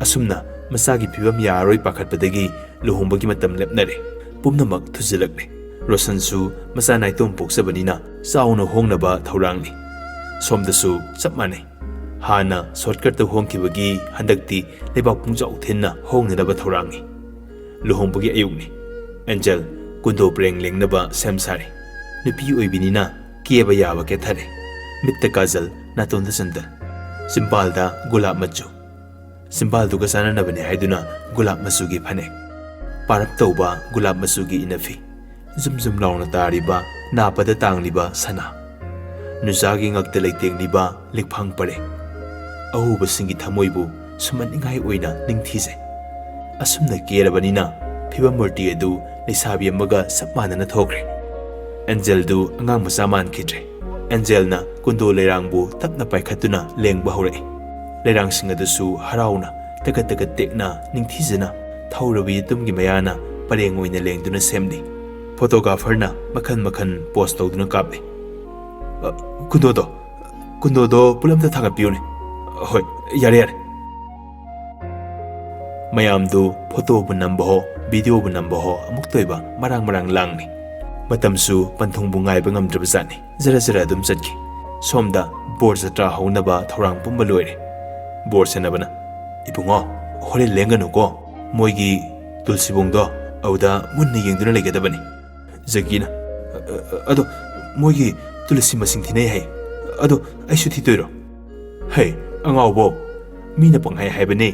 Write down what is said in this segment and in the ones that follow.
Asumna masagi phibam yaroi pakhatpadagi luhongbagi matam lepnare pumnamak thujilakle Rosansu masa naitom poksabanina sauna hongnaba thaurangni somdasu chap mane hana shortcut ta hongkibagi handakti lebak pungjau thenna hongnaba thaurangi luhongbagi ayukni Angel kundo preng lengnaba samsare nupi oibinina kieba yaba ke thare mitta kajal natonda sandal simbalda gulab machu Simbal duga sana nabane haiduna gulab masugi phane parap tauba gulab masugi inafi zum launa tariba napada tangliba sana nuzagi ngakta leitengliba likphang pare ahuba singi thamoibu sumaningai oina ningthise asumna kerabanina phiba murti edu leisabi amaga sapmanana thokre Angel du angang masa man khitre Angel na kundo leirangbu tapna paikhatuna lengba hore Lerang singa dasu harauna tagat tekna ningthizana thaurabi tumgi mayana pareng oina lengduna semdi photographer na makhan post tawduna kaple kundo do pulamta thagapiune hoi yare mayam du photo bu namba ho video bu namba ho amuk toiba marang langni matamsu panthung bu ngai ba ngamdra bazani zara dum chatki somda bor jatra haunaba thorang pumba loire Bor senabana ibungo hore lenganu ko moigi tulsibongdo auda munni yengduna legadabani Zakina ado moigi tulsi masing thinai hai ado aisu thitoiro hey angawbo mina panghai haibane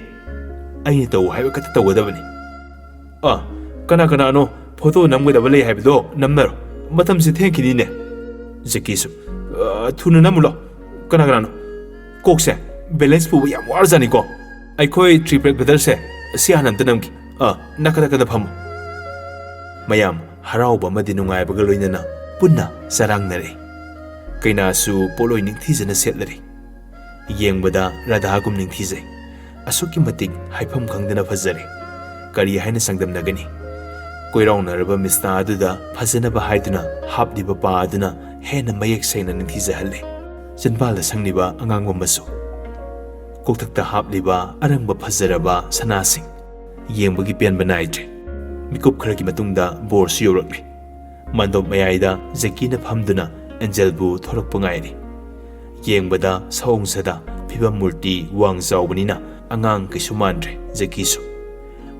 aini taw haiba kata tawgadabani kana no photo namgadaba lei haibdo namnaro matamsi thenki ne Zakisu thuna namulo kana no kokse Balance pu yam warjani ko aikoi triplek brother se sianan tanamki nakada phamu mayam harauba madi nungai baga loinana punna sarangnare kaina su poloi ningthijana setlari yengbada radha gum ningthijai asuki matik haifam khangdana fajare kari haina sangdam nagani koiraunaraba mista aduda phajana ba haiduna hapdiba pa aduna hena mayek saina ningthijahalle janbala sangniba angangba masu Koktakta hapliba arangba phazaraba sanasing yengbagi pianba naidre mikup kharagi matungda bor su yorakli mandop mayaida Zakina phamduna Angel bu thorakpa ngairi yengbada saongsada phibam murti wang zawbanina angang kisumandre Zakisu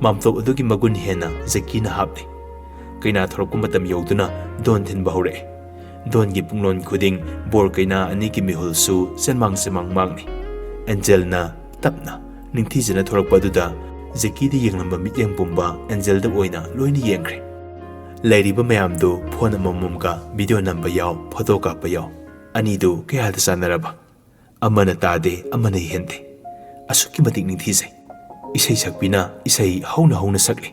mamtop adugi magun hena Zakina hapli kaina thorakpa matam yoduna don thinba hore don gi punglon khuding bor kaina ani ki mihulsu semang mangni Angel na tapna ningthijana thorakpaduda Zaki di yenglamba mityang pumba Angel da oina loini yengkre lairiba mayamdu phone amamumga video namba yaw photo kappa yaw anidu kaya da sanaraba amana tade amana hente asuki matik ningthijai isai sakpina isai hauna sakle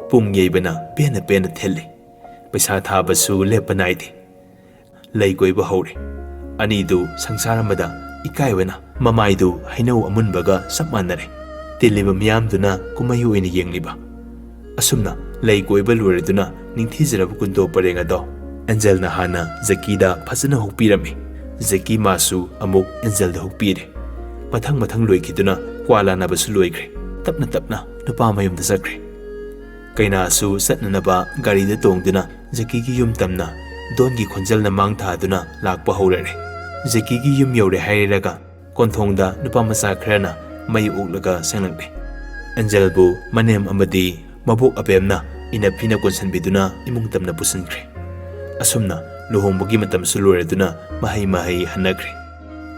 pung yeibana pena thelle paisa thabasu lepa naide lei koiba hore anidu sangsara mada ikaiwana Mamaidu hainau amunbaga sapmanare tiliba miyamduna kumayu ina yengliba asumna lei koiba lureduna ningthijarabu kunto parengado Angel na hana Zakida phajana hokpirami Zaki masu amuk Angel da hokpire mathang loikiduna kwala nabasu loikre tapna nupa mayumda sakre kaina su satnanaba gari da tongduna Zaki gi yum tamna dongi khonjal na mang thaduna lakpa horare Zaki gi yum yore hairaga Konthongda nupa masa khrana mai uklaga sanglakle Angel bu manem amadi mabuk apemna ina phina konsanbiduna imung tamna pusankre asumna luhongbagi matam sulureduna mahai hanakre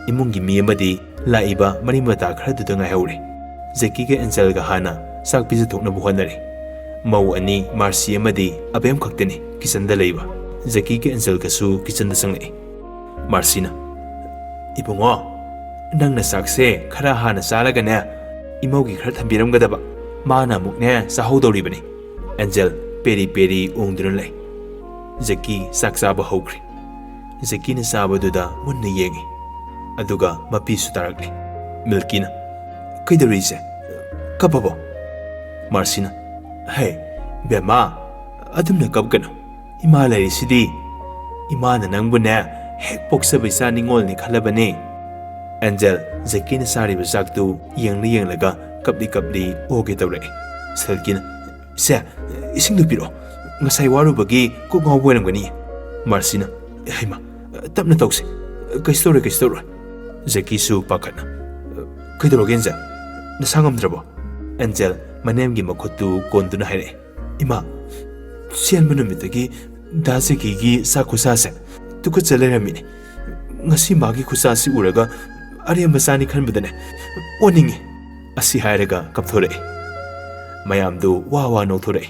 imungi mi amadi laiba marimata khradudha ngai haure Zaki ga Angel ga hana sak pija thokna bu honare mau ani Marcy amadi apem khakteni kisanda leiba Zaki ga Angel ga su kisanda sanglai Marcy na ibungo Nangna sakse khara hana salagane imaugi khara thambiramgadaba mana mukne sahodoribani Angel peri ongduna lei Zaki saksaba hokri Zaki na sabaduda munna yengi aduga mapi sutarakli Milkina kaidarise kapabo Marcina hey bema adumna kapgano ima lairi sidi ima na nangbune hek poksabay sa ningol ni khalabani. Angel Jackie na sariba saktu yenglaga kapli oge tawre. Salkin se ising dupiro ngasay warubagi ko ngawwenam gani. Marcy na haima tapna tawse kay story Jackie su pakatna kaidoge Angel nasangamdrabo. Angel manemgi makhotu konduna haire. Ima sianba numitagi da Jackie gi sakusa se tuka chaleramini ngasi magi khusasi uraga aremba sani khanbadane oningi asi hairaga kapthore. Mayamdu wa nothore.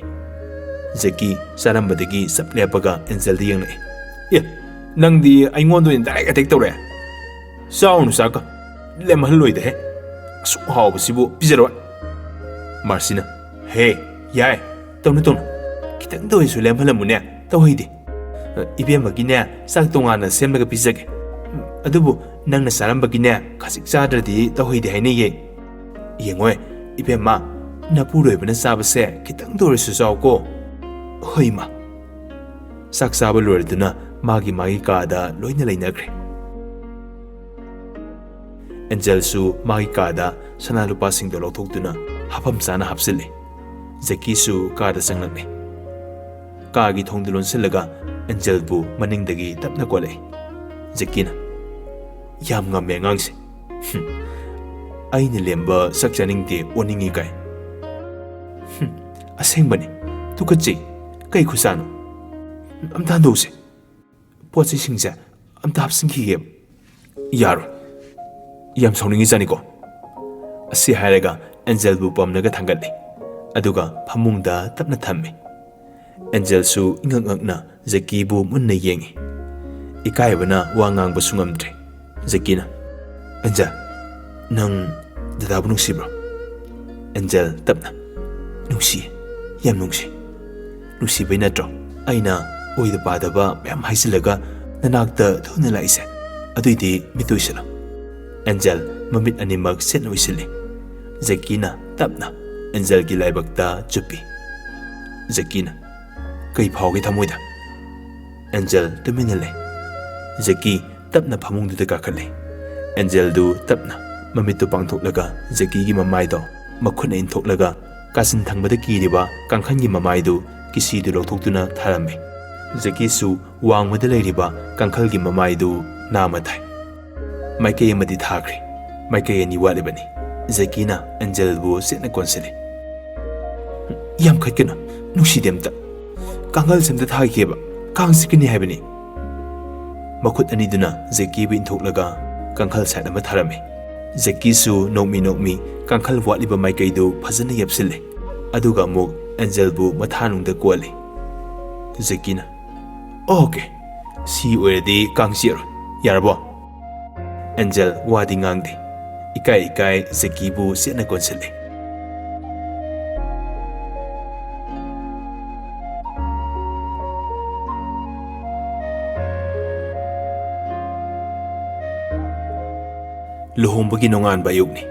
Jackie sarambadagi saplepaga Angel di yangne. Ye nangdi aingondo in direct attack tawre. Saunu saka lemhalloide he su hawbasibu pizero. Marcina he yai tawna kitang do isu lemhalamune tawhidi. Ibemagine sak tongana semlaga pizage. Adubu nangna sarambagine khasik chadradi tawhidi haineye. Yengoy ibema napuroibana sabase kitang do isu sawko. Hoima sak saba loriduna magi kada loina lainagre. Angel su magi kada sana lupa sing do lothokduna hapam sana hapsile. Jackie su kada sanglakne. Kagi thongdulon silaga Angel bu maningdagi tapna kole. Jackie na yam ngame ngangse. Aina lemba sak chaningte oningi kai. Asengbane tukatsi kay kusano amta handose pochi singja amta hapsingkige yaro yam sauningi janiko. Asi hairaga Angel bu pamnaga thangatli aduga phamungda tapna thamme. Angel su ingangakna Jackie bu munna yengi. Ikaibana wa ngangba sungamdre. Jackie na Angel nang dadabu nungsibro. Angel tapna nungsi yam nungsi nusibay natro aina oida padaba mayam haisilaga nanakta thuna laise aduidi mituisila. Angel mamit animag setna wisili. Jackie na tapna Angel gi laibakta chupi. Jackie na kay phawgi thamoida. Angel tuminale. Jackie tapna phamungduda kakhale. Angel du tapna mamitu pangthoklaga Jackie gi mamaido makhuna inthoklaga kasin thangbada kiriba kangkhangi mamaidu kisi du lothokduna tharame. Jackie su wangmada leiriba kangkhalgi mamaidu namathai. Maikay amadi thakre. Maikay ani walibani. Jackie na Angel bu setna konsile. Yam khatkena nusidemta kangal semda thagikeba kangsikini haibani. Makhut aniduna Jackie bu inthoklaga kangkhal side ama tharame. Jackie su nokmi kangkhal watliba maikay du phajana yapsile aduga amuk Angel bu mathanungda kole. Jackie na okay si oiradi kangsiro yarabo. Angel wadi ngangde ikai Jackie bu setna konsile. Luhumbagi nongan bayugni.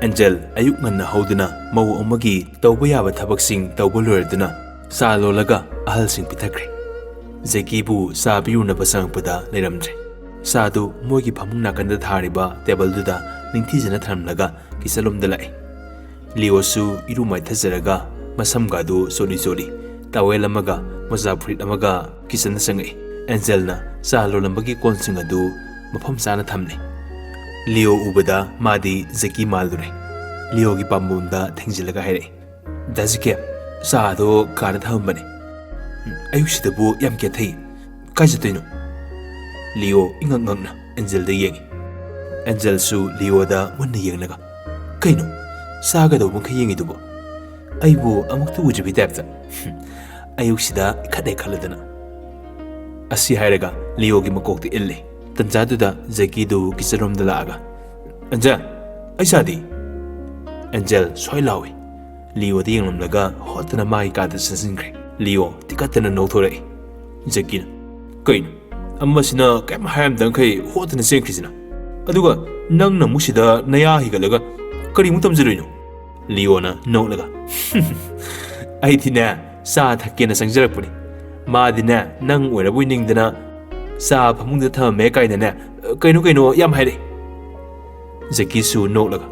Angel ayuk nganna hauduna mau amagi tawba yaba thabaksing tawba loirduna sa lolaga ahalsing pithakre. Jackie bu sa biyuna basangpada leiramdre. Sa du moigi phamung nakanda thariba table duda ningthijana thamlaga kisalomda lai. Leo su irumai thajaraga masamga du soli tawel amaga mazaprit amaga kisana sangai. Angel na sa lolambagi konsinga du mafam sana thamne. Leo ubada madi Jackie malure. Leo gi pambunda thengjilaga haire. Dazike sa do kara thambane. Ayushitabu yam ke thai. Kajatoino. Leo ingangangna Angel da yengi. Angel su Leo da munna yengnaga. Kaino saga do mukha yengi dubo. Aibu amuktu ujibi tapta. Ayushida khade khaladana. Asi hairaga Leo gi makokti ille. Tanjaduda Jackie du kisarom da laga. Angel aisadi. Angel soi lawi. Leo di yenglamlaga hotna mai ka da sansingre. Leo tikatana nothore. Jackie kaino amasina kam hayam dang kai hotna senkrisina. Aduga nangna musida naya higalaga kari mutamjiroino. Leo na nolaga. Aithina sa thakena sangjarakpuni. Madina nang oirabui ningdana ꯆꯥ ꯐꯃꯨꯡꯗ ꯊꯝꯃꯝꯃꯦ ꯀꯥꯏꯅꯅꯦ ꯀꯩꯅꯣ ꯌꯥꯝ ꯍꯥꯏꯔꯛꯏ ꯖꯦꯀꯤꯁꯨ ꯅꯣꯛꯂꯒ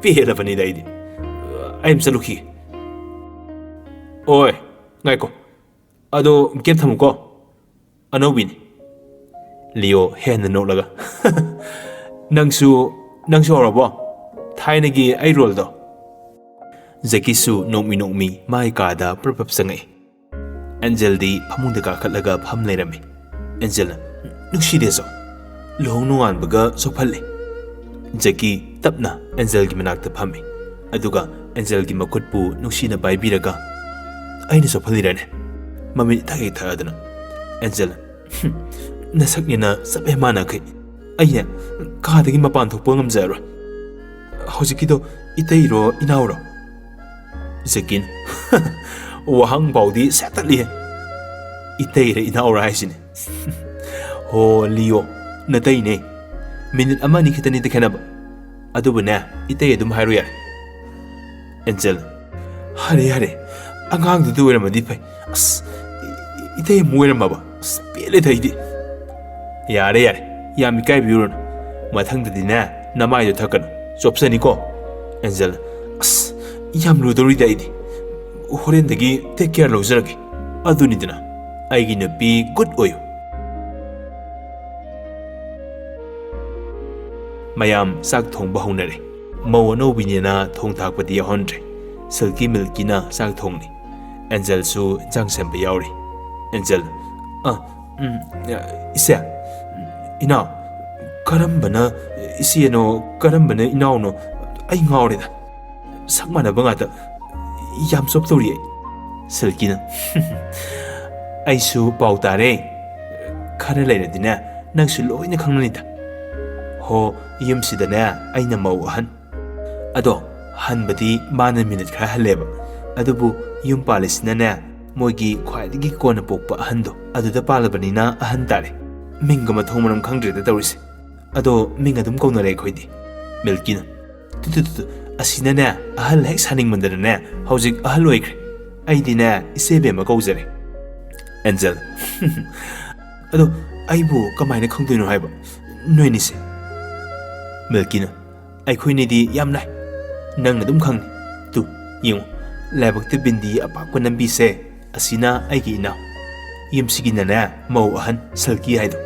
ꯄꯦꯜꯂꯕꯅꯤꯗ ꯑꯩ ꯑꯃ ꯆꯠꯂꯨꯈꯤꯒꯦ ꯑꯣꯏ ꯉꯥꯏꯀꯣ ꯑꯗꯣ gap ꯊꯝꯃꯨꯀꯣ ꯑꯅꯧꯕꯤꯅꯤ Leo ꯍꯦꯟꯅ ꯅꯣꯛꯂꯒ ꯅꯪꯁꯨ ꯍꯧꯔꯕꯣ ꯊꯥꯏꯅꯒꯤ ꯑꯩ ꯔꯣꯜꯗꯣ ꯖꯦꯀꯤꯁꯨ ꯅꯣꯛꯃꯤ ꯃꯥꯒꯤ ꯀꯥꯗ ꯄ꯭ꯔꯞ ꯆꯪꯉꯛꯏ ꯑꯦꯟꯖꯦꯜꯗꯤ ꯐꯃꯨꯡꯗ ꯀꯥꯈꯠꯂꯒ ꯐꯝ ꯂꯩꯔꯝꯃꯤ ꯑꯦꯟꯖꯦꯜꯅ ꯅꯨꯡꯁꯤꯗꯦꯁꯨ ꯂꯨꯍꯣꯡ ꯅꯣꯡꯉꯥꯟꯕꯒ ꯆꯣꯛꯐꯜꯂꯤ ꯖꯦꯀꯤ ꯇꯞꯅ ꯑꯦꯟꯖꯦꯜꯒꯤ ꯃꯅꯥꯛꯇ ꯐꯝꯃꯤ ꯑꯗꯨꯒ ꯑꯦꯟꯖꯦꯜꯒꯤ ꯃꯈꯨꯠꯄꯨ ꯅꯨꯡꯁꯤꯅ ꯄꯥꯏꯕꯤꯔꯒ ꯑꯩꯅ ꯆꯣꯛꯐꯜꯂꯤꯔꯅꯦ ꯃꯃꯤꯠ ꯏꯊꯛ ꯊꯛꯑꯗꯅ ꯑꯦꯟꯖꯦꯜꯅ ꯅꯁꯛꯅꯤꯅ ꯆꯞ ꯍꯦꯛ ꯃꯥꯟꯅꯈꯩ ꯑꯩꯅ ꯀꯥꯗꯒꯤ ꯃꯄꯥꯟ ꯊꯣꯛꯄ ꯉꯝꯖꯔꯣꯏ ꯍꯧꯖꯤꯛꯀꯤꯗꯣ ꯏꯇꯩꯔꯣ ꯏꯅꯥꯎꯔꯣ ꯖꯦꯀꯤꯅ ꯋꯥꯍꯪ ꯐꯥꯎꯗꯤ ꯁꯦꯠꯇꯠꯂꯤꯍꯦ ꯏꯇꯩꯔ ꯏꯅꯥꯎꯔ ꯍꯥꯏꯁꯤꯅꯦ ꯍꯣ ꯂꯤꯑꯣ ꯅꯇꯩꯅꯦ ꯃꯤꯅꯤꯠ ꯑꯃ ꯑꯅꯤ ꯈꯤꯇꯅꯤꯗ ꯈꯦꯠꯅꯕ ꯑꯗꯨꯕꯨꯅꯦ ꯏꯇꯩ ꯑꯗꯨꯝ ꯍꯥꯏꯔꯨ ꯌꯥꯔꯦ ꯑꯦꯟꯖꯦꯜ ꯌꯥꯔꯦ ꯑꯉꯥꯡꯗꯨꯗ ꯑꯣꯏꯔꯝꯃꯗꯤ ꯐꯩ ꯑꯁ 이때의 모이름마봐 ꯁ꯭ꯄꯦꯜꯂꯦ ꯊꯩꯗꯤ ꯌꯥꯔꯦ ꯌꯥꯝ ꯏꯀꯥꯏꯕꯤꯔꯨꯅꯨ ꯃꯊꯪꯗꯗꯤꯅꯦ ꯅꯃꯥꯏꯗꯣ ꯊꯛꯀꯅꯨ ꯆꯣꯞꯁꯅꯤꯀꯣ ꯑꯦꯟꯖꯦꯜ ꯑꯁ ꯌꯥꯝ ꯂꯨꯗꯧꯔꯤꯗ ꯑꯩꯗꯤ ꯍꯣꯔꯦꯟꯗꯒꯤ ꯇꯦꯛ ꯀꯦꯌꯔ ꯂꯧꯖꯔꯒꯦ ꯑꯗꯨꯅꯤꯗꯅ ꯑꯩꯒꯤ ꯅꯨꯄꯤ ꯒꯨꯗ ꯑꯣꯏꯌꯨ ꯃꯌꯥꯝ ꯆꯥꯛ ꯊꯣꯡꯕ ꯍꯧꯅꯔꯦ ꯃꯧ ꯑꯅꯧꯕꯤꯅꯦꯅ ꯊꯣꯡ ꯊꯥꯛꯄꯗꯤ ꯌꯥꯎꯍꯟꯗ꯭ꯔꯦ ꯁꯤꯜꯀꯤ ꯃꯤꯜꯀꯤꯅ ꯆꯥꯛ ꯊꯣꯡꯅꯤ ꯑꯦꯟꯖꯦꯜꯁꯨ ꯏꯟꯖꯥꯡ ꯁꯦꯝꯕ ꯌꯥꯎꯔꯤ ꯑꯦꯟꯖꯦꯜ ꯏꯆꯦ ꯏꯅꯥꯎ ꯀꯔꯝꯕꯅ ꯏꯆꯦꯅꯣ ꯀꯔꯝꯕꯅ ꯏꯅꯥꯎꯅꯣ ꯑꯩ ꯉꯥꯎꯔꯦꯗ ꯁꯛ ꯃꯥꯟꯅꯕ ꯉꯥꯛꯇ ꯌꯥꯝ ꯆꯣꯞꯇꯧꯔꯤ ꯑꯩ ꯁꯤꯜꯀꯤꯅ ꯑꯩꯁꯨ ꯄꯥꯎ ꯇꯥꯔꯦ ꯈꯔ ꯂꯩꯔꯗꯤꯅꯦ ꯅꯪꯁꯨ ꯂꯣꯏꯅ ꯈꯪꯅꯅꯤꯗ ꯍꯣ ꯌꯨꯝꯁꯤꯗꯅꯦ ꯑꯩꯅ ꯃꯧ ꯑꯍꯟ ꯑꯗꯣ ꯍꯟꯕꯗꯤ ꯃꯥꯅ ꯃꯤꯅꯤꯠ ꯈꯔ ꯍꯜꯂꯦꯕ ꯑꯗꯨꯕꯨ ꯌꯨꯝ ꯄꯥꯜꯂꯤꯁꯤꯅꯅꯦ ꯃꯣꯏꯒꯤ ꯈ꯭ꯋꯥꯏꯗꯒꯤ ꯀꯣꯟꯅ ꯄꯣꯛꯄ ꯑꯍꯟꯗꯣ ꯑꯗꯨꯗ ꯄꯥꯜꯂꯕꯅꯤꯅ ꯑꯍꯟ ꯇꯥꯔꯦ ꯃꯤꯡꯒ ꯃꯊꯣꯡ ꯃꯔꯝ ꯈꯪꯗ꯭ꯔꯦꯗ ꯇꯧꯔꯤꯁꯦ ꯑꯗꯣ ꯃꯤꯡ ꯑꯗꯨꯝ ꯀꯧꯅꯔꯦ ꯑꯩꯈꯣꯏꯗꯤ ꯃꯤꯜꯀꯤꯅ ꯑꯁꯤꯅꯅꯦ ꯑꯍꯜ ꯍꯦꯛ ꯁꯥꯅꯤꯡꯃꯟꯗꯅꯅꯦ ꯍꯧꯖꯤꯛ ꯑꯍꯜ ꯑꯣꯏꯈ꯭ꯔꯦ ꯑꯩꯗꯤꯅꯦ ꯏꯆꯦꯕꯦꯝꯃ ꯀꯧꯖꯔꯦ ꯑꯦꯟꯖꯦꯜ ꯑꯗꯣ ꯑꯩꯕꯨ ꯀꯃꯥꯏꯅ ꯈꯪꯗꯣꯏꯅꯣ ꯍꯥꯏꯕ ꯅꯣꯏꯅꯤꯁꯦ ꯃꯤꯜꯀꯤꯅ ꯑꯩꯈꯣꯏꯅꯤꯗꯤ ꯌꯥꯝ ꯂꯥꯏ ꯅꯪꯅ ꯑꯗꯨꯝ ꯈꯪꯅꯤ ꯇꯨ ꯌꯦꯡꯉꯨ ꯂꯥꯏꯕꯛꯇ ꯕꯤꯟꯗꯤ ꯑꯄꯥꯛꯄ ꯅꯝꯕꯤꯁꯦ ꯑꯁꯤꯅ ꯑꯩꯒꯤ ꯏꯅꯥꯎ ꯌꯨꯝꯁꯤꯒꯤꯅꯅꯦ ꯃꯧ ꯑꯍꯟ ꯁꯤꯜꯀꯤ ꯍꯥꯏꯗꯣ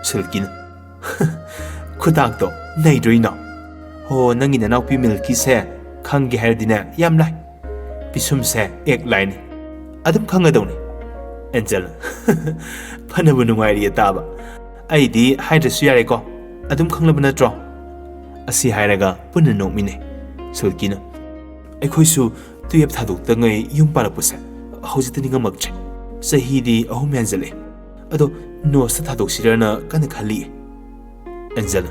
ꯁꯤꯜꯀꯤꯅ ꯈꯨꯇꯥꯛꯇꯣ ꯅꯩꯗ꯭ꯔꯣ ꯏꯅꯥꯎ ꯍꯣ ꯅꯪꯒꯤ ꯅꯅꯥꯎꯄꯤ ꯃꯤꯜꯀꯤꯁꯦ ꯈꯪꯒꯦ ꯍꯥꯏꯔꯗꯤꯅꯦ ꯌꯥꯝ ꯂꯥꯏ ꯄꯤꯁꯨꯝꯁꯦ ꯑꯦꯛ ꯂꯥꯏꯅꯤ ꯑꯗꯨꯝ ꯈꯪꯒꯗꯧꯅꯤ ꯑꯦꯟꯖꯦꯜ ꯐꯅꯕꯨ ꯅꯨꯡꯉꯥꯏꯔꯤꯌꯦ ꯇꯥꯕ ꯑꯩꯗꯤ ꯍꯥꯏꯗ꯭ꯔꯁꯨ ꯌꯥꯔꯦꯀꯣ ꯑꯗꯨꯝ ꯈꯪꯂꯕ ꯅꯠꯇ꯭ꯔꯣ ꯑꯁꯤ ꯍꯥꯏꯔꯒ ꯄꯨꯟꯅ ꯅꯣꯛꯃꯤꯟꯅꯩ ꯁꯤꯜꯀꯤꯅ ꯑꯩꯈꯣꯏꯁꯨ ꯇꯨꯌꯦꯞ ꯊꯥꯗꯣꯛꯇꯉꯩ ꯌꯨꯝ ꯄꯥꯜꯂꯛꯄꯁꯦ ꯍꯧꯖꯤꯛꯇ ꯅꯤꯡꯉꯝꯃꯛꯇ꯭ꯔꯦ ꯆꯍꯤꯗꯤ 3 ꯍꯦꯟꯖꯜꯂꯦ ꯑꯗꯣ ꯅꯣꯁꯇ ꯊꯥꯗꯣꯛꯁꯤꯔꯅ ꯀꯟꯅ ꯈꯜꯂꯤꯌꯦ ꯑꯦꯟꯖꯦꯜ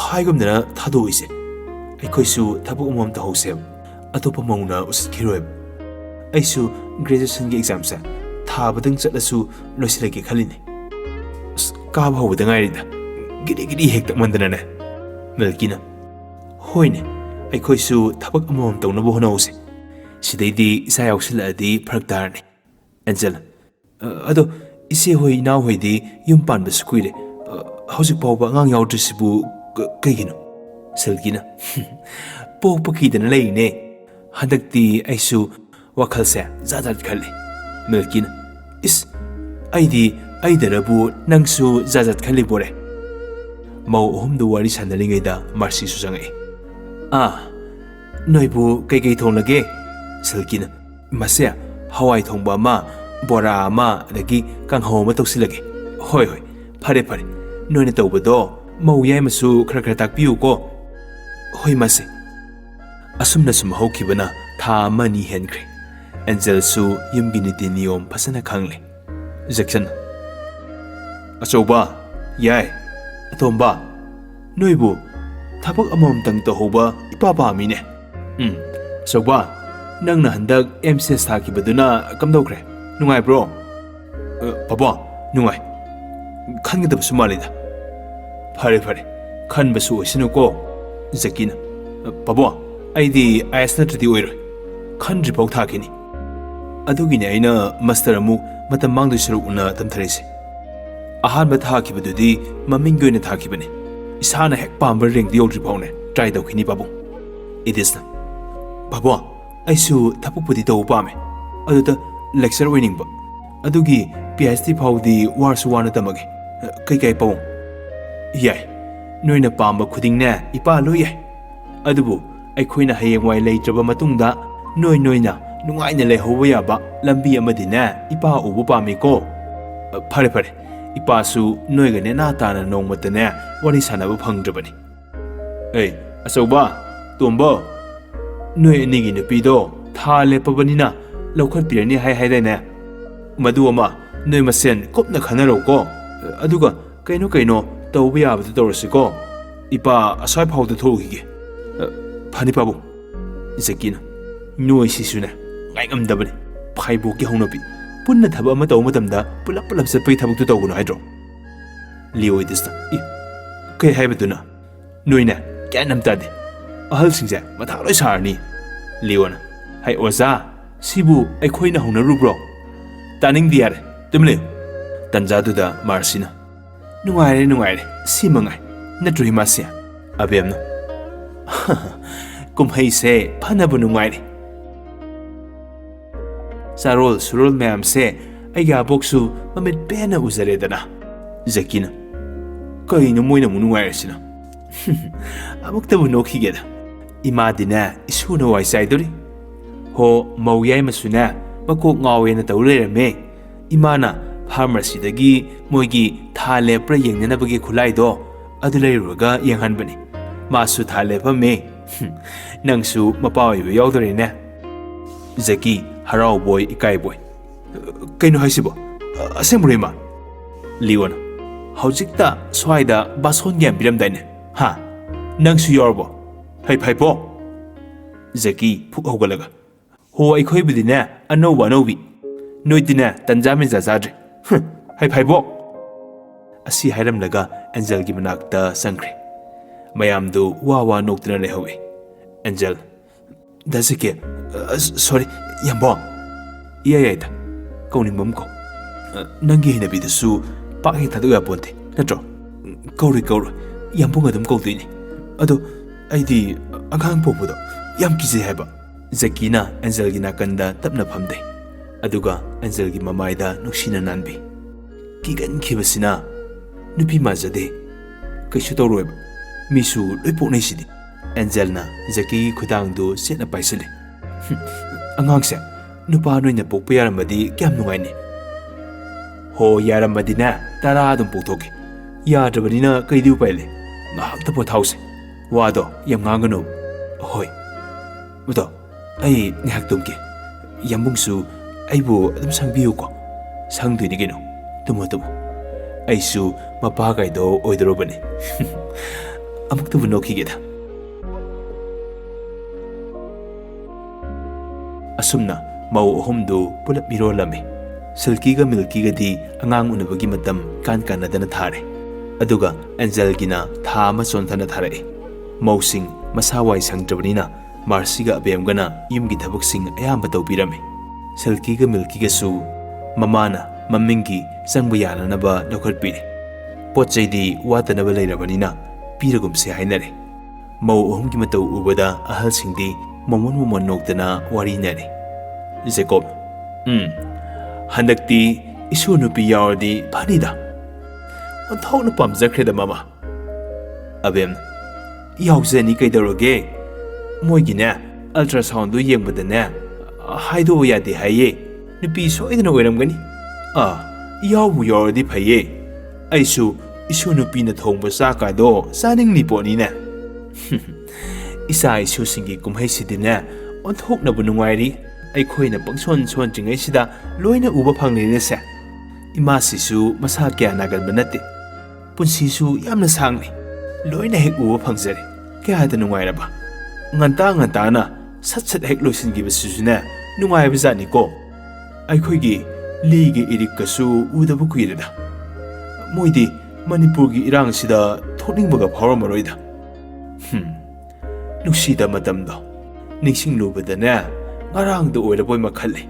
ꯍꯥꯏꯒꯨꯝꯗꯅ ꯊꯥꯗꯣꯛꯏꯁꯦ ꯑꯩꯈꯣꯏꯁꯨ ꯊꯕꯛ ꯑꯃꯃꯝ ꯇꯧꯍꯧꯁꯦꯕ ꯑꯇꯣꯞꯄ ꯃꯧꯅ ꯎꯁꯤꯠꯈꯤꯔꯣꯏꯕ ꯑꯩꯁꯨ ꯒ꯭ꯔꯦꯖꯨꯑꯦꯁꯟꯒꯤ ꯑꯦꯛꯖꯥꯝꯁꯦ ꯊꯥꯕꯗꯪ ꯆꯠꯂꯁꯨ ꯂꯣꯏꯁꯤꯜꯂꯒꯦ ꯈꯜꯂꯤꯅꯦ ꯑꯁ ꯀꯥꯕ ꯍꯧꯕꯗ ꯉꯥꯏꯔꯤꯗ ꯒꯤꯔꯤ ꯍꯦꯛꯇꯛꯃꯟꯗꯅꯅꯦ ꯃꯤꯜꯀꯤꯅ ꯍꯣꯏꯅꯦ ꯑꯩꯈꯣꯏꯁꯨ ꯊꯕꯛ ꯑꯃꯃꯝ ꯇꯧꯅꯕ ꯍꯣꯠꯅꯍꯧꯁꯦ ꯁꯤꯗꯩꯗꯤ ꯏꯆꯥ ꯌꯥꯎꯁꯤꯜꯂꯛꯑꯗꯤ ꯐꯔꯛ ꯇꯥꯔꯅꯤ ꯑꯦꯟꯖꯦꯜ ꯑꯗꯣ ꯏꯆꯦ ꯍꯣꯏ ꯏꯅꯥꯎ ꯍꯣꯏꯗꯤ ꯌꯨꯝ ꯄꯥꯟꯕꯁꯨ ꯀꯨꯏꯔꯦ ꯍꯧꯖꯤꯛ ꯐꯥꯎꯕ ꯑꯉꯥꯡ ꯌꯥꯎꯗ꯭ꯔꯤꯁꯤꯕꯨ ꯀꯩꯒꯤꯅꯣ ꯁꯤꯜꯀꯤꯅ ꯄꯣꯛꯄ ꯀꯤꯗꯅ ꯂꯩꯔꯤꯅꯦ ꯍꯟꯗꯛꯇꯤ ꯑꯩꯁꯨ ꯋꯥꯈꯜꯁꯦ ꯖꯥꯠ ꯈꯜꯂꯤ ꯃꯤꯜꯀꯤꯅ ꯏꯁ ꯑꯩꯗꯤ ꯑꯩꯗꯔꯕꯨ ꯅꯪꯁꯨ ꯖꯥꯠ ꯈꯜꯂꯤꯕꯣꯔꯦ ꯃꯧ ꯑꯍꯨꯝꯗꯨ ꯋꯥꯔꯤ ꯁꯥꯟꯅꯔꯤꯉꯩꯗ ꯃꯥꯔꯁꯤꯁꯨ ꯆꯪꯉꯛꯏ ꯅꯣꯏꯕꯨ ꯀꯩꯀꯩ ꯊꯣꯡꯂꯒꯦ ꯁꯤꯜꯀꯤꯅ ꯃꯁꯦ ꯍꯋꯥꯏ ꯊꯣꯡꯕ ꯑꯃ ꯕꯣꯔꯥ ꯑꯃ ꯑꯗꯒꯤ ꯀꯥꯡꯍꯧ ꯑꯃ ꯇꯧꯁꯤꯜꯂꯒꯦ ꯍꯣꯏ ꯐꯔꯦ ꯅꯣꯏꯅ ꯇꯧꯕꯗꯣ ꯃꯧ ꯌꯥꯏꯃꯁꯨ ꯈꯔ ꯇꯥꯛꯄꯤꯌꯨꯀꯣ ꯍꯣꯏ ꯃꯥꯁꯦ ꯑꯁꯨꯝꯅ ꯁꯨꯝ ꯍꯧꯈꯤꯕꯅ ꯊꯥ 1-2 ꯍꯦꯟꯈ꯭ꯔꯦ ꯑꯦꯟꯖꯦꯜꯁꯨ ꯌꯨꯝꯒꯤ ꯅꯤꯇꯤ ꯅꯤꯌꯣꯝ ꯐꯖꯅ ꯈꯪꯂꯦ ꯖꯦꯛꯁꯟ ꯑꯆꯧꯕ ꯌꯥꯏ ꯑꯇꯣꯝꯕ ꯅꯣꯏꯕꯨ ꯊꯕꯛ ꯑꯃꯃꯝꯇꯪ ꯇꯧꯍꯧꯕ ꯏꯄꯥ ꯄꯥꯝꯃꯤꯅꯦ ꯑꯆꯧꯕ ꯅꯪꯅ ꯍꯟꯗꯛ MCS ꯊꯥꯈꯤꯕꯗꯨꯅ ꯀꯝꯗꯧꯈ꯭ꯔꯦ ꯅꯨꯡꯉꯥꯏꯕ꯭ꯔꯣ ꯄꯥꯕ ꯅꯨꯡꯉꯥꯏ ꯈꯟꯒꯗꯕꯁꯨ ꯃꯥꯜꯂꯤꯗ ꯐꯔꯦ ꯈꯟꯕꯁꯨ ꯑꯣꯏꯁꯅꯨꯀꯣꯖꯦꯀꯤꯅ ꯄꯥꯕ ꯑꯩꯗꯤ IAS ꯅꯠꯇ꯭ꯔꯗꯤ ꯑꯣꯏꯔꯣꯏ ꯈꯟꯗ꯭ꯔꯤꯐꯥꯎ ꯊꯥꯈꯤꯅꯤ ꯑꯗꯨꯒꯤꯅꯦ ꯑꯩꯅ ꯃꯥꯁꯇꯔ ꯑꯃꯨꯛ ꯃꯇꯝ ꯃꯥꯡꯗꯣꯏ ꯁꯔꯨꯛ ꯎꯅ ꯇꯝꯊꯔꯤꯁꯦ ꯑꯍꯥꯟꯕ ꯊꯥꯈꯤꯕꯗꯨꯗꯤ ꯃꯃꯤꯡꯒꯤ ꯑꯣꯏꯅ ꯊꯥꯈꯤꯕꯅꯤ ꯏꯁꯥꯅ ꯍꯦꯛ ꯄꯥꯝꯕ ꯔꯦꯡꯛꯇ ꯌꯧꯗ꯭ꯔꯤ ꯐꯥꯎꯅꯦ ꯇ꯭ꯔꯥꯏ ꯇꯧꯈꯤꯅꯤ ꯄꯥꯕꯨꯡ ꯏꯗꯤꯁꯅ ꯄꯥꯕꯨꯡ ꯑꯩꯁꯨ ꯊꯕꯛꯄꯨꯗꯤ ꯇꯧꯕ ꯄꯥꯝꯃꯦ ꯑꯗꯨꯗ ꯂꯦꯛꯆꯔ ꯑꯣꯏꯅꯤꯡꯕ ꯑꯗꯨꯒꯤ PhD ꯐꯥꯎꯗꯤ ꯋꯥꯔꯁꯨ ꯋꯥꯅ ꯇꯝꯃꯒꯦ ꯀꯩ ꯄꯥꯕꯨꯡ ꯌꯥꯏ ꯅꯣꯏꯅ ꯄꯥꯝꯕ ꯈꯨꯗꯤꯡꯅꯦ ꯏꯄꯥ ꯂꯣꯏ ꯌꯥꯏ ꯑꯗꯨꯕꯨ ꯑꯩꯈꯣꯏꯅ ꯍꯌꯦꯡꯋꯥꯏ ꯂꯩꯇ꯭ꯔꯕ ꯃꯇꯨꯡꯗ ꯅꯣꯏꯅ ꯅꯨꯡꯉꯥꯏꯅ ꯂꯩꯍꯧꯕ ꯌꯥꯕ ꯂꯝꯕꯤ ꯑꯃꯗꯤꯅꯦ ꯏꯄꯥ ꯎꯕ ꯄꯥꯝꯃꯤꯀꯣ ꯐꯔꯦ ꯏꯄꯥꯁꯨ ꯅꯣꯏꯒ ꯅꯦꯅꯥ ꯇꯥꯅ ꯅꯣꯡꯃꯇꯅꯦ ꯋꯥꯔꯤ ꯁꯥꯟꯅꯕ ꯐꯪꯗ꯭ꯔꯕꯅꯤ ꯑꯆꯧꯕ ꯇꯣꯝꯕ ꯅꯣꯏ ꯑꯅꯤꯒꯤ ꯅꯨꯄꯤꯗꯣ ꯊꯥ ꯂꯦꯞꯄꯕꯅꯤꯅ ꯂꯧꯈꯠꯄꯤꯔꯅꯤ ꯍꯥꯏꯗꯥꯏꯅꯦ ꯃꯗꯨ ꯑꯃ ꯅꯣꯏ ꯃꯁꯦꯟ ꯀꯨꯞꯅ ꯈꯟꯅꯔꯧꯀꯣ ꯑꯗꯨꯒ ꯀꯩꯅꯣ ꯇꯧꯕ ꯌꯥꯕꯗꯨ ꯇꯧꯔꯁꯤꯀꯣ ꯏꯄꯥ ꯑꯁ꯭ꯋꯥꯏ ꯐꯥꯎꯗ ꯊꯣꯛꯎꯈꯤꯒꯦ ꯐꯅꯤ ꯄꯥꯕꯨꯡ ꯖꯦꯀꯤꯅ ꯅꯣꯏꯁꯤꯁꯨꯅꯦ ꯉꯥꯏꯉꯝꯗꯕꯅꯤ ꯐꯥꯏꯕꯣꯛꯀꯤ ꯍꯧꯅꯕꯤ ꯄꯨꯟꯅ ꯊꯕꯛ ꯑꯃ ꯇꯧꯕ ꯃꯇꯝꯗ ꯄꯨꯂꯞ ꯆꯠꯄꯒꯤ ꯊꯕꯛꯇꯨ ꯇꯧꯒꯅꯨ ꯍꯥꯏꯗ꯭ꯔꯣ ꯂꯤꯑꯣꯏꯗꯤꯁꯅ ꯀꯩ ꯍꯥꯏꯕꯗꯨꯅ ꯅꯣꯏꯅꯦ ꯒ꯭ꯌꯥꯟ ꯑꯝ ꯇꯥꯗꯦ ꯑꯍꯜꯁꯤꯡꯁꯦ ꯃꯊꯥ ꯂꯣꯏ ꯁꯥꯔꯅꯤ ꯂꯤꯑꯣꯅ ꯍꯩ ꯑꯣꯖꯥ ꯁꯤꯕු ꯑꯩꯈꯣꯏꯅ ꯍꯧꯅꯔꯨꯕ꯭ꯔꯣ ꯇꯥꯅꯤꯡꯗꯦ ꯌꯥꯔꯦ ꯇꯨꯃꯤꯟ ꯂꯩꯌꯨ ꯇꯟꯖꯥꯗꯨꯗ ꯃꯥꯔꯁꯤꯅ ꯅꯨꯡꯉꯥꯏꯔꯦ ꯁꯤ ꯃꯉꯥꯏ ꯅꯠꯇ꯭ꯔꯣ ꯏꯃꯥꯁꯤ ꯑꯕꯦꯝꯅ ꯀꯨꯝꯍꯩꯁꯦ ꯐꯅꯕ ꯅꯨꯡꯉꯥꯏꯔꯦ ꯆꯥꯔꯣꯜ ꯁꯨꯔꯣꯜ ꯃꯌꯥꯝꯁꯦ ꯑꯩꯒꯤ ꯑꯕꯣꯛꯁꯨ ꯃꯃꯤꯠ ꯄꯦꯟꯅ ꯎꯖꯔꯦꯗꯅ ꯖꯦꯀꯤꯅ ꯀꯩꯅꯣ ꯃꯣꯏꯅ ꯑꯃꯨꯛ ꯅꯨꯡꯉꯥꯏꯔꯁꯤꯅ ꯑꯃꯨꯛꯇꯕꯨ ꯅꯣꯛꯈꯤꯒꯦꯗ ꯏꯃꯥꯗꯤꯅꯦ ꯏꯁꯨꯅ ꯋꯥꯏ ꯆꯥꯏꯗꯣꯔꯤ ꯍꯣ ꯃꯧ ꯌꯥꯏꯃꯁꯨꯅꯦ ꯃꯀꯣꯛ ꯉꯥꯎꯋꯦꯅ ꯇꯧ ꯂꯩꯔꯝꯃꯦ ꯏꯃꯥꯅ ꯐꯥꯔꯃꯥꯁꯤꯗꯒꯤ ꯃꯣꯏꯒꯤ ꯊꯥ ꯂꯦꯞꯄ꯭ꯔꯥ ꯌꯦꯡꯅꯅꯕꯒꯤ ꯈꯨꯠꯂꯥꯏꯗꯣ ꯑꯗꯨ ꯂꯩꯔꯨꯔꯒ ꯌꯦꯡꯍꯟꯕꯅꯤ ꯃꯥꯁꯨ ꯊꯥ ꯂꯦꯞꯄꯝꯃꯦ ꯅꯪꯁꯨ ꯃꯄꯥ ꯑꯣꯏꯕ ꯌꯥꯎꯗꯣꯔꯦꯅꯦ ꯖꯦꯀꯤ ꯍꯔꯥꯎꯕꯣꯏ ꯏꯀꯥꯏꯕꯣꯏ ꯀꯩꯅꯣ ꯍꯥꯏꯁꯤꯕꯣ ꯑꯁꯦꯡꯕꯔꯣ ꯏꯃꯥ ꯂꯤꯑꯣꯅ ꯍꯧꯖꯤꯛꯇ ꯁ꯭ꯋꯥꯏꯗ ꯕꯥꯁꯣꯟ ꯌꯥꯝ ꯄꯤꯔꯝꯗꯥꯏꯅꯦ ꯅꯪꯁꯨ ꯌꯥꯎꯔꯕꯣ ꯐꯩꯄꯣ ꯖꯦꯀꯤ ꯐꯨꯛ ꯍꯧꯒꯠꯂꯒ ꯍꯣ ꯑꯩꯈꯣꯏꯕꯨꯗꯤꯅꯦ ꯑꯅꯧꯕꯤ ꯅꯣꯏꯗꯤꯅꯦ ꯇꯟꯖꯥ ꯃꯦꯟꯖꯥ ꯆꯥꯗ꯭ꯔꯤ ꯐꯩꯄꯣ ꯑꯁꯤ ꯍꯥꯏꯔꯝꯂꯒ ꯑꯦꯟꯖꯦꯜꯒꯤ ꯃꯅꯥꯛꯇ ꯆꯪꯈ꯭ꯔꯦ ꯃꯌꯥꯝꯗꯨ ꯋꯥ ꯅꯣꯛꯇꯨꯅ ꯂꯩꯍꯧꯏ ꯑꯦꯟꯖꯦꯜ ꯗꯥ ꯖꯦꯀꯤ ꯁꯣꯔꯤ ꯌꯥꯝꯕꯣꯡ ꯌꯥꯏꯗ ꯀꯧꯅꯤꯡꯕ ꯑꯃ ꯀꯧ ꯅꯪꯒꯤ ꯍꯩꯅꯕꯤꯗꯨꯁꯨ ꯄꯥꯛ ꯍꯦꯛ ꯊꯥꯗꯣꯛ ꯌꯥꯄꯣꯟꯇꯦ ꯅꯠꯇ꯭ꯔꯣ ꯀꯧꯔꯣꯏ ꯌꯥꯝꯕꯨꯡ ꯑꯗꯨꯝ ꯀꯧꯗꯣꯏꯅꯤ ꯑꯗꯣ ꯑꯩꯗꯤ ꯑꯉꯥꯡ ꯄꯣꯛꯄꯗꯣ ꯌꯥꯝ ꯀꯤꯖꯩ ꯍꯥꯏꯕ ꯖꯦꯀꯤꯅ ꯑꯦꯟꯖꯦꯜꯒꯤ ꯅꯥꯀꯟꯗ ꯇꯞꯅ ꯐꯝꯗꯩ ꯑꯗꯨꯒ ꯑꯦꯟꯖꯦꯜꯒꯤ ꯃꯃꯥꯏꯗ ꯅꯨꯡꯁꯤꯅ ꯅꯥꯟꯕꯤ ꯀꯤꯒꯟꯈꯤꯕꯁꯤꯅ ꯅꯨꯄꯤ ꯃꯥꯟꯖꯗꯦ ꯀꯩꯁꯨ ꯇꯧꯔꯣꯏꯕ ꯃꯤꯁꯨ ꯂꯣꯏ ꯄꯣꯛꯅꯩꯁꯤꯗꯤ ꯑꯦꯟꯖꯦꯜꯅ ꯖꯦꯀꯤꯒꯤ ꯈꯨꯗꯥꯡꯗꯨ ꯆꯦꯠꯅ ꯄꯥꯏꯁꯤꯜꯂꯤ ꯑꯉꯥꯡꯁꯦ ꯅꯨꯄꯥ ꯅꯣꯏꯅ ꯄꯣꯛꯄ ꯌꯥꯔꯝꯃꯗꯤ ꯀꯌꯥꯝ ꯅꯨꯡꯉꯥꯏꯅꯤ ꯍꯣ ꯌꯥꯔꯝꯃꯗꯤꯅꯦ 10 ꯑꯗꯨꯝ ꯄꯣꯛꯊꯣꯛꯀꯦ ꯌꯥꯗ꯭ꯔꯕꯅꯤꯅ ꯀꯩꯗꯤ ꯎꯄꯥꯏ ꯂꯩ ꯉꯥꯏꯍꯥꯛꯇ ꯄꯣꯊꯥꯎꯁꯦ ꯋꯥꯗꯣ ꯌꯥꯝ ꯉꯥꯡꯒꯅꯨ ꯍꯣꯏ ꯑꯗꯣ ꯑꯩ ꯉꯥꯏꯍꯥꯛ ꯇꯨꯝꯒꯦ ꯌꯥꯝꯕꯨꯡꯁꯨ ꯑꯩꯕꯨ ꯑꯗꯨꯝ ꯁꯪꯕꯤꯌꯨꯀꯣ ꯁꯪꯗꯣꯏꯅꯤ ꯀꯩꯅꯣ ꯇꯨꯝꯃꯣ ꯑꯩꯁꯨ ꯃꯄꯥ ꯀꯥꯏꯗꯣ ꯑꯣꯏꯗꯣꯔꯕꯅꯤ ꯑꯃꯨꯛꯇꯕꯨ ꯅꯣꯛꯈꯤꯒꯦꯗ ꯑꯁꯨꯝꯅ ꯃꯧ ꯑꯍꯨꯝꯗꯨ ꯄꯨꯂꯞ ꯃꯤꯔꯣꯜꯂꯝꯃꯤ ꯁꯤꯜꯀꯤꯒ ꯃꯤꯜꯀꯤꯒꯗꯤ ꯑꯉꯥꯡ ꯎꯅꯕꯒꯤ ꯃꯇꯝ ꯀꯥꯟꯅꯗꯅ ꯊꯥꯔꯦ ꯑꯗꯨꯒ ꯑꯦꯟꯖꯦꯜꯒꯤꯅ ꯊꯥ ꯑꯃ ꯆꯣꯟꯊꯅ ꯊꯥꯔꯛꯏ ꯃꯧꯁꯤꯡ ꯃꯁꯥ ꯋꯥꯏ ꯁꯪꯗ꯭ꯔꯕꯅꯤ나 ꯃꯥꯔꯁꯤꯒ ꯑꯕꯦꯝꯒꯅ ꯌꯨꯝꯒꯤ ꯊꯕꯛꯁꯤꯡ ꯑꯌꯥꯝꯕ ꯇꯧꯕꯤꯔꯝꯃꯤ ꯁꯤꯜꯀꯤꯒ ꯃꯤꯜꯀꯤꯒꯁꯨ ꯃꯃꯥꯅ ꯃꯃꯤꯡꯒꯤ ꯆꯪꯕ ꯌꯥꯅꯅꯕ ꯂꯧꯈꯠꯄꯤꯔꯤ ꯄꯣꯠ ꯆꯩꯗꯤ ꯋꯥꯠꯇꯅꯕ ꯂꯩꯔꯕꯅꯤꯅ ꯄꯤꯔꯒꯨꯝꯁꯦ ꯍꯥꯏꯅꯔꯦ ꯃꯧ ꯑꯍꯨꯝꯒꯤ ꯃꯇꯧ ꯎꯕꯗ ꯑꯍꯜꯁꯤꯡꯗꯤ ꯃꯣꯃꯣꯟ ꯅꯣꯛꯇꯅ ꯋꯥꯔꯤꯅꯔꯤ ꯖꯦꯀꯣꯕ ꯍꯟꯗꯛꯇꯤ ꯏꯁꯨ ꯅꯨꯄꯤ ꯌꯥꯎꯔꯗꯤ ꯐꯅꯤꯗ ꯑꯣꯟꯊꯣꯛꯅ ꯄꯥꯝꯖꯈ꯭ꯔꯦꯗ ꯃꯃꯥ ꯑꯕꯦꯝꯅ ꯌꯥꯎꯖꯅꯤ ꯀꯩꯗꯧꯔꯒꯦ ꯃꯣꯏꯒꯤꯅꯦ ꯑꯜꯇ꯭ꯔꯥꯁꯥꯎꯟꯗꯨ ꯌꯦꯡꯕꯗꯅꯦ ꯍꯥꯏꯗꯣꯛꯑꯣ ꯌꯥꯗꯦ ꯍꯥꯏꯌꯦ ꯅꯨꯄꯤ ꯁꯣꯏꯗꯅ ꯑꯣꯏꯔꯝꯒꯅꯤ ꯌꯥꯎꯕꯨ ꯌꯥꯎꯔꯗꯤ ꯐꯩꯌꯦ ꯑꯩꯁꯨ ꯏꯁꯨ ꯅꯨꯄꯤꯅ ꯊꯣꯡꯕ ꯆꯥꯛꯀꯥꯗꯣ ꯆꯥꯅꯤꯡꯂꯤ ꯄꯣꯠꯅꯤꯅꯦ ꯏꯆꯥ ꯏꯁꯨꯁꯤꯡꯒꯤ ꯀꯨꯝꯍꯩꯁꯤꯗꯤꯅꯦ ꯑꯣꯟꯊꯣꯛꯅꯕꯨ ꯅꯨꯡꯉꯥꯏꯔꯤ ꯑꯩꯈꯣꯏꯅ ꯄꯪꯁꯣꯟ ꯁꯣꯟꯗ꯭ꯔꯤꯉꯩꯁꯤꯗ ꯂꯣꯏꯅ ꯎꯕ ꯐꯪꯂꯤꯅꯦꯁꯦ ꯏꯃꯥꯁꯤꯁꯨ ꯃꯁꯥ ꯀꯌꯥ ꯅꯥꯒꯟꯕ ꯅꯠꯇꯦ ꯄꯨꯟꯁꯤꯁꯨ ꯌꯥꯝꯅ ꯁꯥꯡꯂꯤ ꯂꯣꯏꯅ ꯍꯦꯛ ꯎꯕ ꯐꯪꯖꯔꯦ ꯀꯌꯥꯗ ꯅꯨꯡꯉꯥꯏꯔꯕ ꯉꯟꯇꯥꯅ ꯁꯠ ꯍꯦꯛ ꯂꯣꯏꯁꯤꯟꯈꯤꯕꯁꯤꯁꯨꯅꯦ ꯅꯨꯡꯉꯥꯏꯕꯖꯥꯠꯅꯤꯀꯣ ꯑꯩꯈꯣꯏꯒꯤ ꯂꯤꯒꯤ ꯏꯔꯤꯛꯀꯁꯨ ꯎꯗꯕ ꯀꯨꯏꯔꯦꯗ ꯃꯣꯏꯗꯤ ꯃꯅꯤꯄꯨꯔꯒꯤ ꯏꯔꯥꯡꯁꯤꯗ ꯊꯣꯛꯅꯤꯡꯕꯒ ꯐꯥꯎꯔꯝꯃꯔꯣꯏꯗ ꯅꯨꯡꯁꯤꯗ ꯃꯇꯝꯗꯣ ꯅꯤꯡꯁꯤꯡꯂꯨꯕꯗꯅꯦ ꯉꯔꯥꯡꯗ ꯑꯣꯏꯔꯕꯣꯏ ꯃꯈꯜꯂꯤ